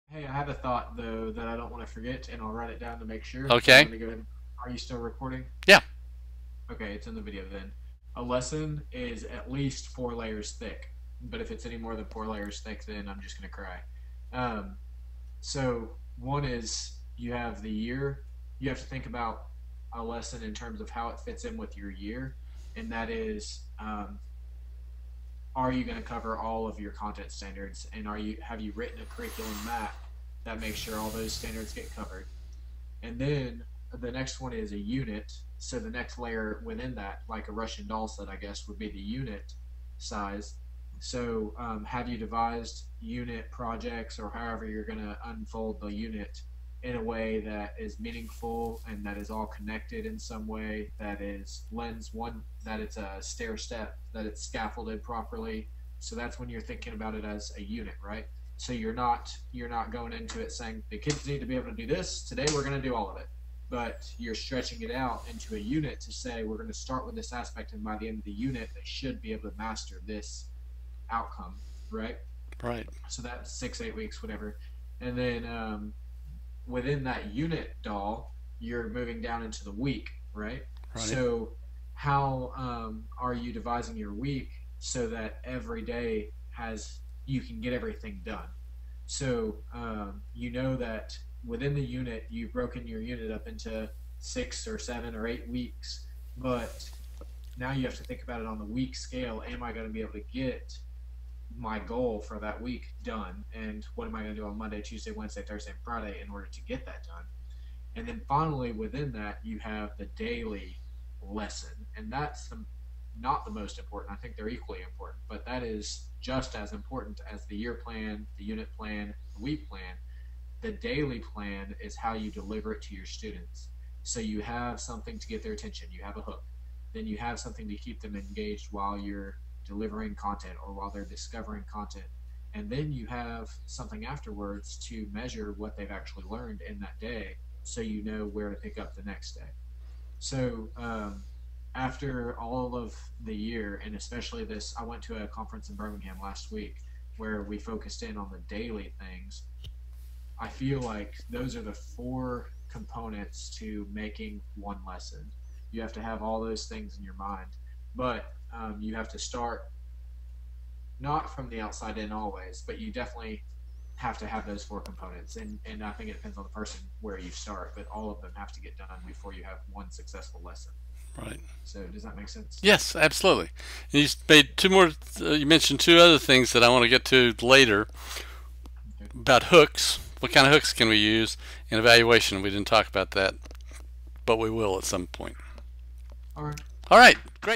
Hey, I have a thought though that I don't want to forget, and I'll write it down to make sure. So I'm Okay. gonna go ahead. Are you still recording? Yeah. Okay, it's in the video then. A lesson is at least 4 layers thick, but if it's any more than 4 layers thick, then I'm just gonna cry. Um, so one is you have the year. You have to think about a lesson in terms of how it fits in with your year, and that is, are you going to cover all of your content standards, and have you written a curriculum map that makes sure all those standards get covered? And then the next one is a unit. So the next layer within that, like a Russian doll set, I guess, would be the unit size. So have you devised unit projects, or however you're going to unfold the unit in a way that is meaningful and that is all connected in some way, that is lens one, that it's a stair step, that it's scaffolded properly. So that's when you're thinking about it as a unit, right? So you're not going into it saying the kids need to be able to do this today, we're going to do all of it, but you're stretching it out into a unit to say we're going to start with this aspect, and by the end of the unit they should be able to master this outcome, right? Right. So that's 6 8 weeks, whatever. And then within that unit doll, you're moving down into the week, right? Right. So how are you devising your week so that every day has you can get everything done? So you know that within the unit you've broken your unit up into 6 or 7 or 8 weeks, but now you have to think about it on the week scale. Am I going to be able to get my goal for that week done, and what am I going to do on Monday, Tuesday, Wednesday, Thursday, and Friday in order to get that done? And then finally within that you have the daily lesson, and that's not the most important. I think they're equally important, but that is just as important as the year plan, the unit plan, the week plan. The daily plan is how you deliver it to your students. So you have something to get their attention, you have a hook, then you have something to keep them engaged while you're delivering content or while they're discovering content. And then you have something afterwards to measure what they've actually learned in that day, so you know where to pick up the next day. So after all of the year, and especially this, I went to a conference in Birmingham last week where we focused in on the daily things. I feel like those are the four components to making one lesson. You have to have all those things in your mind, but you have to start not from the outside in always, but you definitely have to have those four components. And I think it depends on the person where you start, but all of them have to get done before you have one successful lesson. Right. So does that make sense? Yes, absolutely. And you made two more. You mentioned two other things that I want to get to later Okay. about hooks. What kind of hooks can we use? And evaluation. We didn't talk about that, but we will at some point. All right. All right. Great.